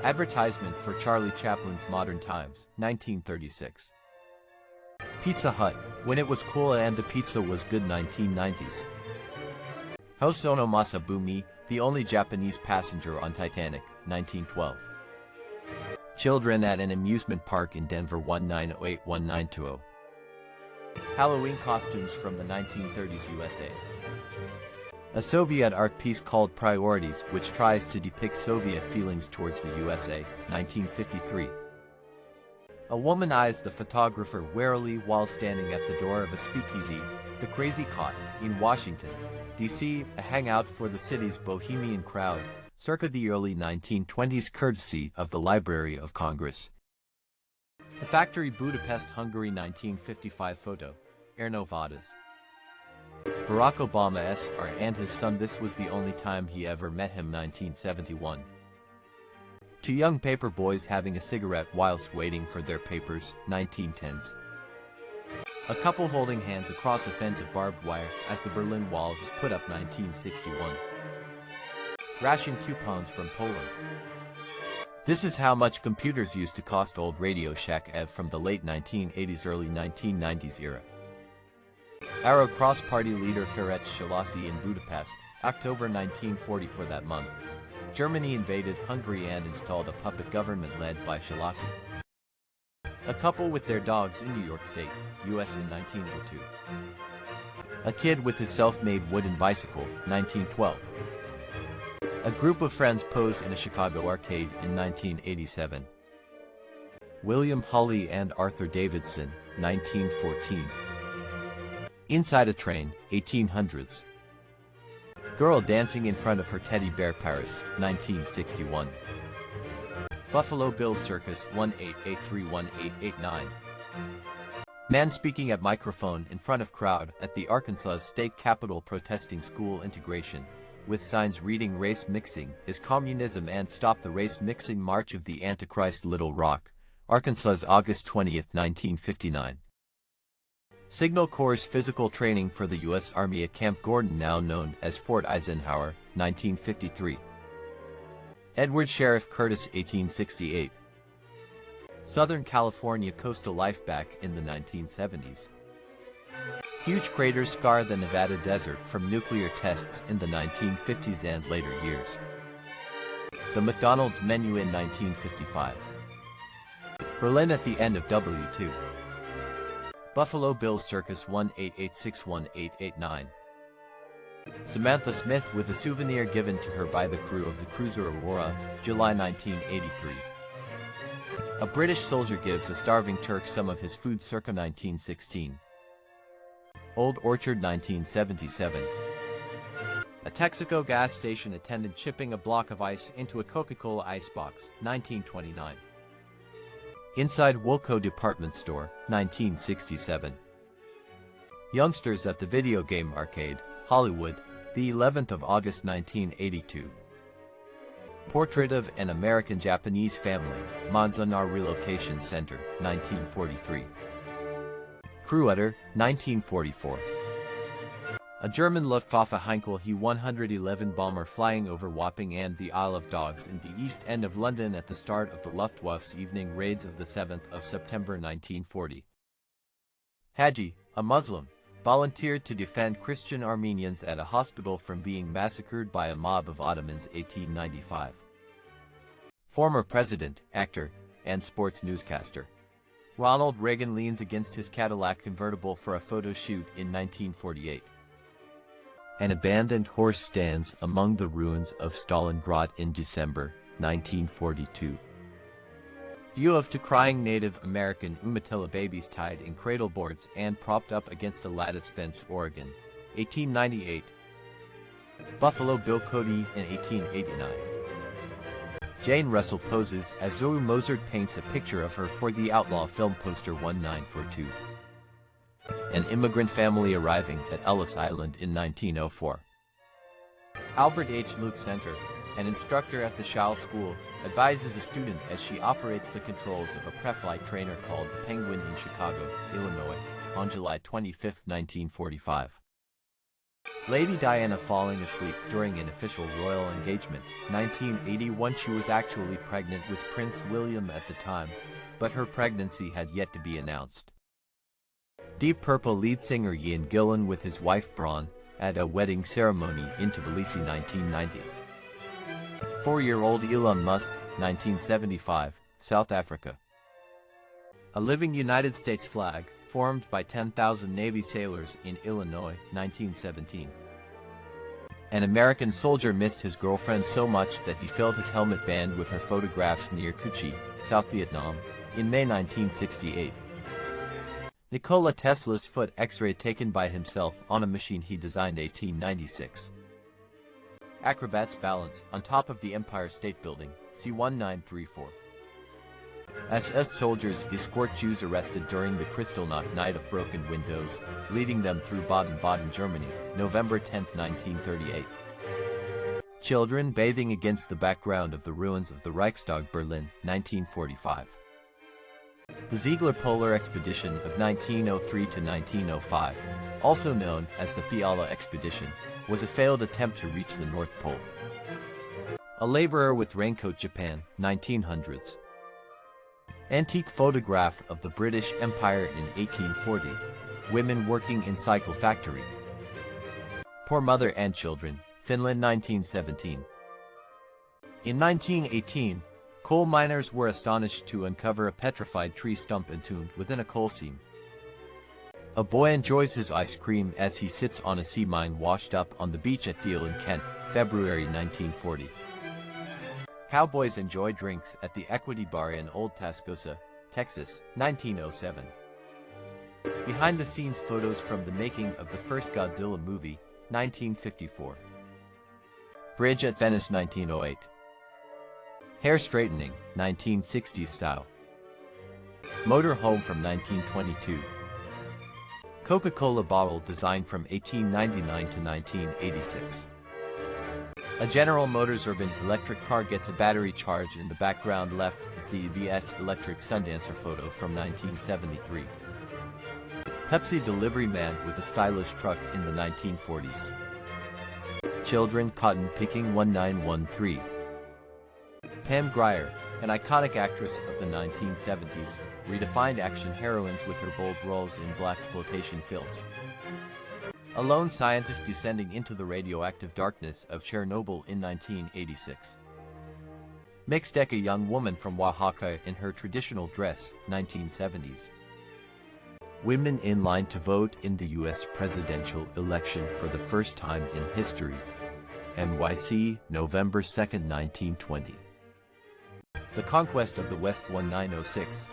Advertisement for Charlie Chaplin's Modern Times, 1936. Pizza Hut, when it was cool and the pizza was good, 1990s. Hosono Masabumi, the only Japanese passenger on Titanic, 1912. Children at an amusement park in Denver, 1908-1920. Halloween costumes from the 1930s USA. A Soviet art piece called Priorities, which tries to depict Soviet feelings towards the USA, 1953. A woman eyes the photographer warily while standing at the door of a speakeasy, The Crazy Cot, in Washington, D.C., a hangout for the city's bohemian crowd, circa the early 1920s courtesy of the Library of Congress. The Factory, Budapest, Hungary, 1955 photo, Erno Vadas. Barack Obama Sr. and his son, this was the only time he ever met him, 1971. Two young paper boys having a cigarette whilst waiting for their papers, 1910s. A couple holding hands across a fence of barbed wire as the Berlin Wall was put up, 1961. Ration coupons from Poland. This is how much computers used to cost, old Radio Shack Ev from the late 1980s, early 1990s era. Arrow cross-party leader Ferenc Szalasi in Budapest, October 1940. For that month, Germany invaded Hungary and installed a puppet government led by Szalasi. A couple with their dogs in New York State, US in 1902. A kid with his self-made wooden bicycle, 1912. A group of friends pose in a Chicago arcade in 1987. William Hawley and Arthur Davidson, 1914. Inside a Train, 1800s. Girl dancing in front of her teddy bear, Paris, 1961. Buffalo Bills Circus, 1883-1889. Man speaking at microphone in front of crowd at the Arkansas State Capitol protesting school integration, with signs reading "Race Mixing is Communism" and "Stop the Race Mixing." March of the Antichrist, Little Rock, Arkansas, August 20, 1959. Signal Corps physical training for the U.S. Army at Camp Gordon, now known as Fort Eisenhower, 1953. Edward Sheriff Curtis, 1868. Southern California coastal life back in the 1970s. Huge craters scar the Nevada desert from nuclear tests in the 1950s and later years. The McDonald's menu in 1955. Berlin at the end of W2. Buffalo Bills Circus, 1886-1889. Samantha Smith with a souvenir given to her by the crew of the cruiser Aurora, July 1983. A British soldier gives a starving Turk some of his food, circa 1916. Old Orchard, 1977. A Texaco gas station attendant chipping a block of ice into a Coca-Cola icebox, 1929. Inside Woolco department store, 1967. Youngsters at the video game arcade, Hollywood, the 11th of August 1982. Portrait of an American-Japanese family, Manzanar Relocation Center, 1943. Kreuter, 1944. A German Luftwaffe Heinkel He-111 bomber flying over Wapping and the Isle of Dogs in the East End of London at the start of the Luftwaffe's evening raids of the 7th of September 1940. Haji, a Muslim, volunteered to defend Christian Armenians at a hospital from being massacred by a mob of Ottomans, 1895. Former president, actor, and sports newscaster. Ronald Reagan leans against his Cadillac convertible for a photo shoot in 1948. An abandoned horse stands among the ruins of Stalingrad in December 1942. View of two crying Native American Umatilla babies tied in cradle boards and propped up against a lattice fence, Oregon, 1898. Buffalo Bill Cody in 1889. Jane Russell poses as Zoe Mozart paints a picture of her for the Outlaw film poster 1942. An immigrant family arriving at Ellis Island in 1904. Albert H. Luke Center, an instructor at the Schall School, advises a student as she operates the controls of a pre-flight trainer called the Penguin in Chicago, Illinois, on July 25, 1945. Lady Diana falling asleep during an official royal engagement. 1981. She was actually pregnant with Prince William at the time, but her pregnancy had yet to be announced. Deep Purple lead singer Ian Gillan with his wife Braun at a wedding ceremony in Tbilisi. 1990. 4-year-old Elon Musk, 1975, South Africa. A living United States flag, formed by 10,000 Navy sailors in Illinois, 1917. An American soldier missed his girlfriend so much that he filled his helmet band with her photographs near Cu Chi, South Vietnam, in May 1968. Nikola Tesla's foot X-ray taken by himself on a machine he designed. 1896. Acrobats balance on top of the Empire State Building, C-1934. SS soldiers escort Jews arrested during the Kristallnacht night of broken windows, leading them through Baden-Baden, Germany, November 10, 1938. Children bathing against the background of the ruins of the Reichstag, Berlin, 1945. The Ziegler Polar Expedition of 1903 to 1905, also known as the Fiala Expedition, was a failed attempt to reach the North Pole. A laborer with raincoat, Japan, 1900s. Antique photograph of the British Empire in 1840. Women working in cycle factory. Poor Mother and Children, Finland, 1917. In 1918, coal miners were astonished to uncover a petrified tree stump entombed within a coal seam. A boy enjoys his ice cream as he sits on a sea mine washed up on the beach at Deal in Kent, February 1940. Cowboys enjoy drinks at the Equity Bar in Old Tascosa, Texas, 1907. Behind-the-scenes photos from the making of the first Godzilla movie, 1954. Bridge at Venice, 1908. Hair straightening, 1960s style. Motor home from 1922. Coca-Cola bottle designed from 1899 to 1986. A General Motors urban electric car gets a battery charge. In the background left is the EBS electric Sundancer photo from 1973. Pepsi delivery man with a stylish truck in the 1940s. Children cotton picking, 1913. Pam Grier, an iconic actress of the 1970s, redefined action heroines with her bold roles in blaxploitation films. A lone scientist descending into the radioactive darkness of Chernobyl in 1986. Mixtec, a young woman from Oaxaca in her traditional dress, 1970s. Women in line to vote in the U.S. presidential election for the first time in history. NYC, November 2, 1920. The conquest of the West, 1906.